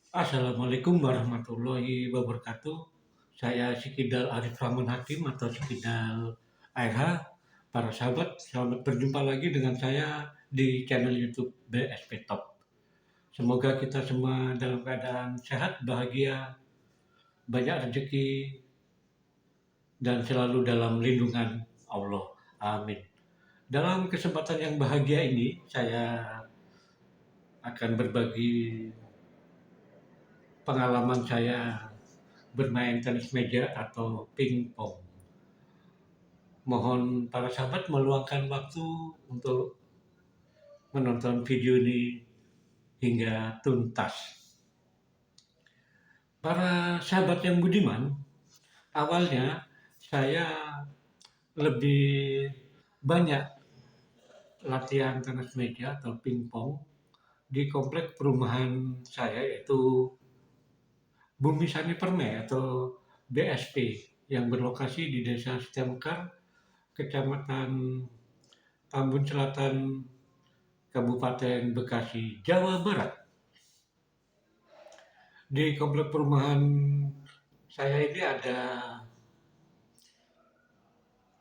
Assalamualaikum warahmatullahi wabarakatuh. Saya Sikidal Arif Rahman Hakim atau Sikidal ARH. Para sahabat, selamat berjumpa lagi dengan saya di channel YouTube BSP Top. Semoga kita semua dalam keadaan sehat, bahagia, banyak rezeki, dan selalu dalam lindungan Allah. Amin. Dalam kesempatan yang bahagia ini, saya akan berbagi pengalaman saya bermain tenis meja atau pingpong. Mohon para sahabat meluangkan waktu untuk menonton video ini hingga tuntas. Para sahabat yang budiman, awalnya saya lebih banyak latihan tenis meja atau pingpong di komplek perumahan saya, yaitu Bumi Sani Permai atau BSP, yang berlokasi di Desa Setemekar, Kecamatan Tambun Selatan, Kabupaten Bekasi, Jawa Barat. Di komplek perumahan saya ini ada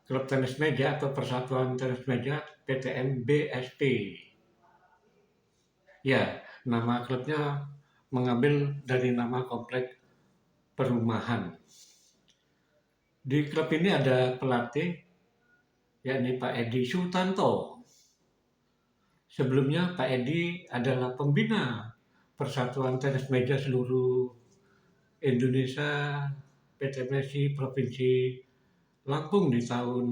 klub tenis meja atau Persatuan Tenis Meja PTM BSP. Ya, nama klubnya mengambil dari nama komplek perumahan. Di klub ini ada pelatih, yakni Pak Edi Sutanto. Sebelumnya Pak Edi adalah pembina Persatuan Tenis Meja seluruh Indonesia PTMSI Provinsi Lampung di tahun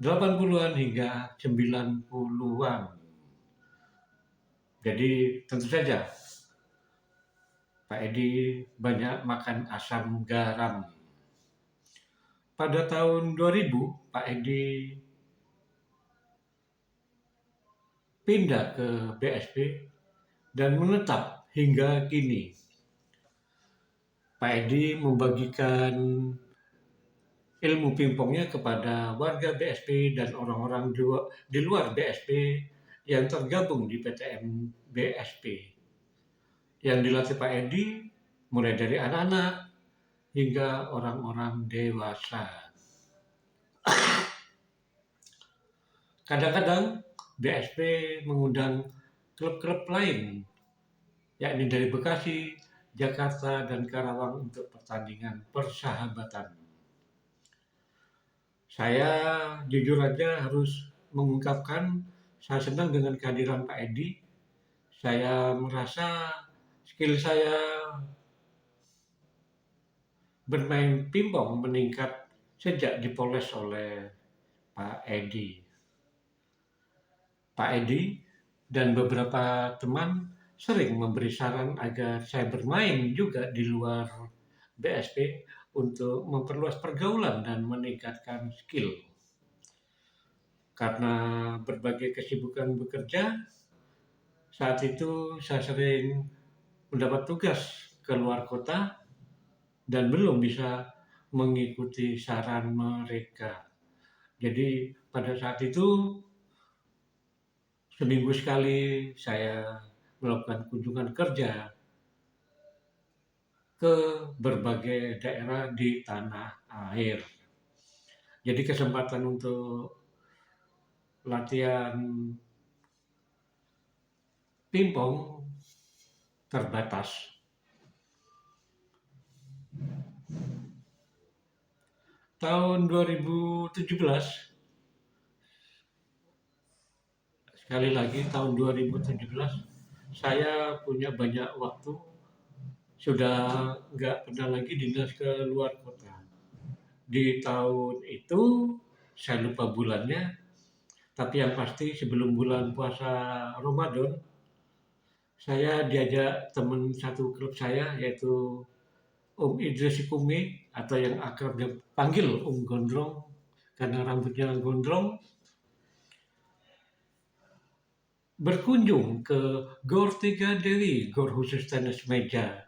80-an hingga 90-an. Jadi tentu saja Pak Edi banyak makan asam garam. Pada tahun 2000 Pak Edi pindah ke BSP dan menetap hingga kini. Pak Edi membagikan ilmu pingpongnya kepada warga BSP dan orang-orang di luar BSP yang tergabung di PTM BSP. Yang dilatih Pak Edi mulai dari anak-anak hingga orang-orang dewasa. Kadang-kadang BSP mengundang klub-klub lain, yakni dari Bekasi, Jakarta, dan Karawang untuk pertandingan persahabatan. Saya jujur aja harus mengungkapkan saya senang dengan kehadiran Pak Edi. Saya merasa skill saya bermain pingpong meningkat sejak dipoles oleh Pak Edi. Pak Edi dan beberapa teman sering memberi saran agar saya bermain juga di luar BSP untuk memperluas pergaulan dan meningkatkan skill. Karena berbagai kesibukan bekerja, saat itu saya sering mendapat tugas ke luar kota dan belum bisa mengikuti saran mereka. Jadi pada saat itu seminggu sekali saya melakukan kunjungan kerja ke berbagai daerah di tanah air. Jadi kesempatan untuk latihan pingpong terbatas. Tahun 2017, sekali lagi tahun 2017, saya punya banyak waktu, sudah nggak pernah lagi dinas ke luar kota. Di tahun itu, saya lupa bulannya, tapi yang pasti sebelum bulan puasa Ramadan, saya diajak teman satu klub saya, yaitu Om Idris Sikumi, atau yang akrab dipanggil Om Gondrong, karena rambutnya gondrong, berkunjung ke Gor Tiga Dewi, Gor khusus tenis meja,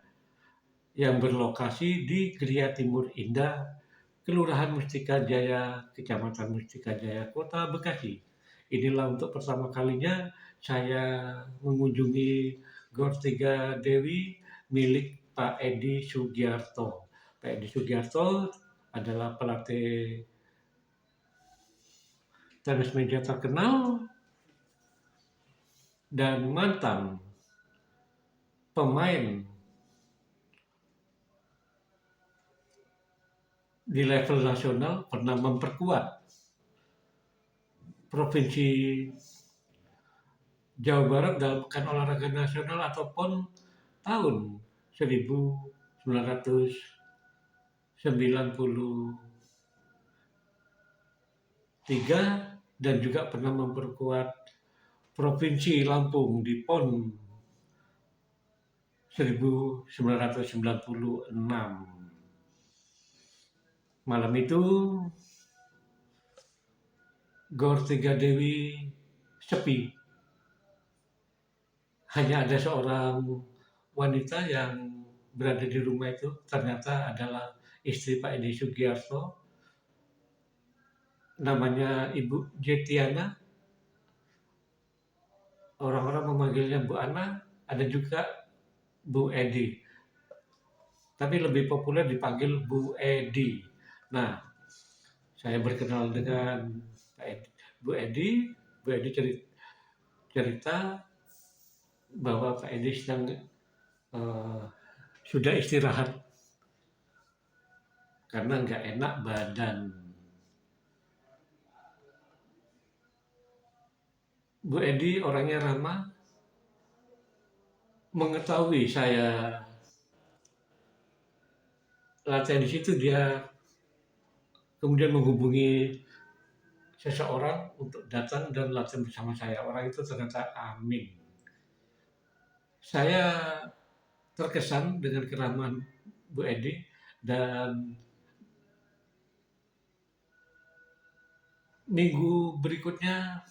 yang berlokasi di Gria Timur Indah, Kelurahan Mustika Jaya, Kecamatan Mustika Jaya, Kota Bekasi. Inilah untuk pertama kalinya saya mengunjungi Gor Tiga Dewi milik Pak Edi Sugiarto. Pak Edi Sugiarto adalah pelatih tenis meja terkenal dan mantan pemain di level nasional, pernah memperkuat Provinsi Jawa Barat dalam pekan olahraga nasional ataupun tahun 1993, dan juga pernah memperkuat Provinsi Lampung di PON 1996. Malam itu Gor Tiga Dewi sepi. Hanya ada seorang wanita yang berada di rumah itu, ternyata adalah istri Pak Edi Sugiarto, namanya Ibu Jetiana. Orang-orang memanggilnya Bu Ana, ada juga Bu Edi. Tapi lebih populer dipanggil Bu Edi. Nah, saya berkenal dengan Pak Edi. Bu Edi cerita bahwa Pak Edi sedang sudah istirahat karena nggak enak badan. Bu Edi orangnya ramah, mengetahui saya latihan di situ, dia kemudian menghubungi seseorang untuk datang dan latihan bersama saya. Orang itu ternyata Amin. Saya terkesan dengan keramahan Bu Edi, dan minggu berikutnya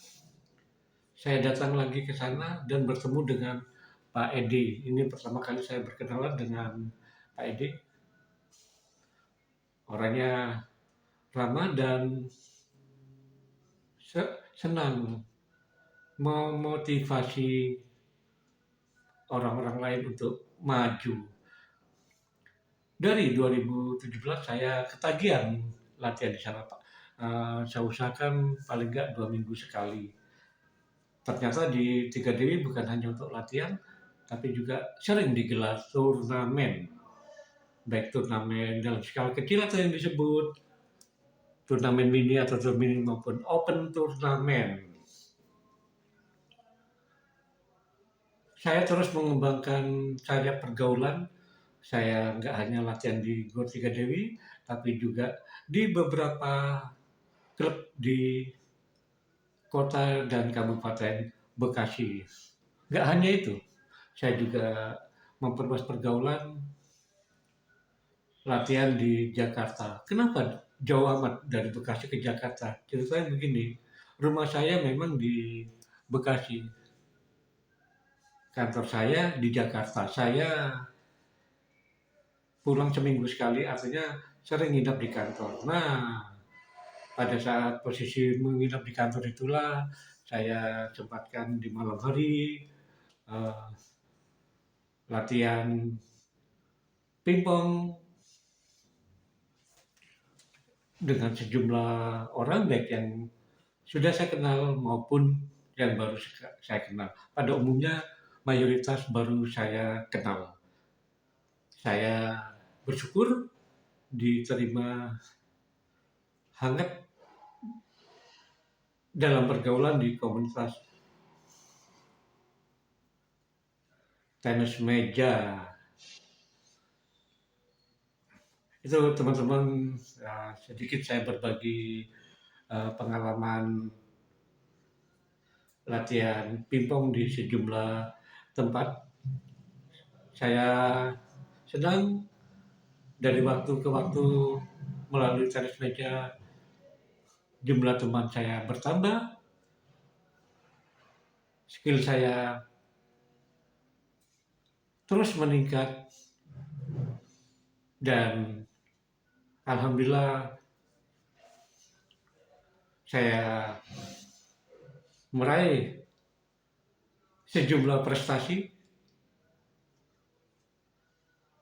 saya datang lagi ke sana dan bertemu dengan Pak Edi. Ini pertama kali saya berkenalan dengan Pak Edi. Orangnya ramah dan senang memotivasi orang-orang lain untuk maju. Dari 2017 saya ketagihan latihan di sana, Pak. Saya usahakan paling nggak 2 minggu sekali. Ternyata di Tiga Dewi bukan hanya untuk latihan, tapi juga sering digelar turnamen. Baik turnamen dalam skala kecil atau yang disebut turnamen mini atau turnamen maupun open turnamen. Saya terus mengembangkan karya pergaulan. Saya nggak hanya latihan di Gor Tiga Dewi, tapi juga di beberapa klub di kota dan kabupaten Bekasi. Nggak hanya itu, saya juga memperluas pergaulan, latihan di Jakarta. Kenapa jauh amat dari Bekasi ke Jakarta? Ceritanya begini, rumah saya memang di Bekasi, kantor saya di Jakarta. Saya pulang seminggu sekali, artinya sering nginap di kantor. Nah, pada saat posisi menginap di kantor itulah saya sempatkan di malam hari uh, latihan pingpong dengan sejumlah orang, baik yang sudah saya kenal maupun yang baru saya kenal. Pada umumnya mayoritas baru saya kenal. Saya bersyukur diterima hangat dalam pergaulan di komunitas tenis meja. Itu teman-teman, sedikit saya berbagi pengalaman latihan pingpong di sejumlah tempat. Saya sedang dari waktu ke waktu melalui tenis meja jumlah teman saya bertambah, skill saya terus meningkat, dan alhamdulillah saya meraih sejumlah prestasi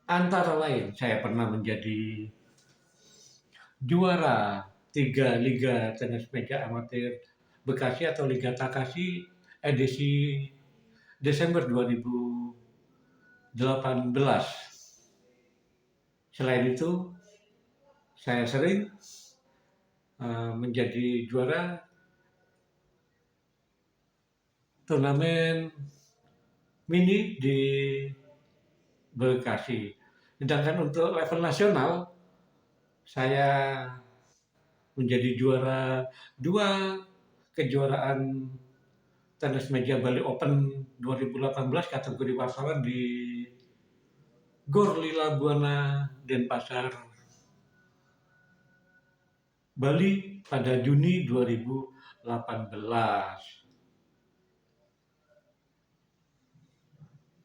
Antara lain saya pernah menjadi juara 3 Liga Tenis Meja Amatir Bekasi atau Liga Takasi edisi Desember 2018. Selain itu, saya sering menjadi juara turnamen mini di Bekasi. Sedangkan untuk level nasional, saya menjadi juara dua kejuaraan tenis meja Bali Open 2018 kategori wartawan di Gor Lila Buana Denpasar, Bali pada Juni 2018.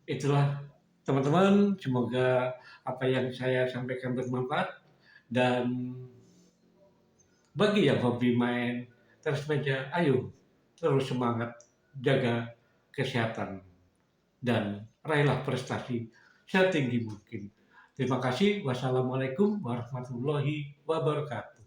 Itulah teman-teman, semoga apa yang saya sampaikan bermanfaat, dan bagi yang hobi main tenis meja, ayo terus semangat, jaga kesehatan, dan raihlah prestasi setinggi mungkin. Terima kasih. Wassalamualaikum warahmatullahi wabarakatuh.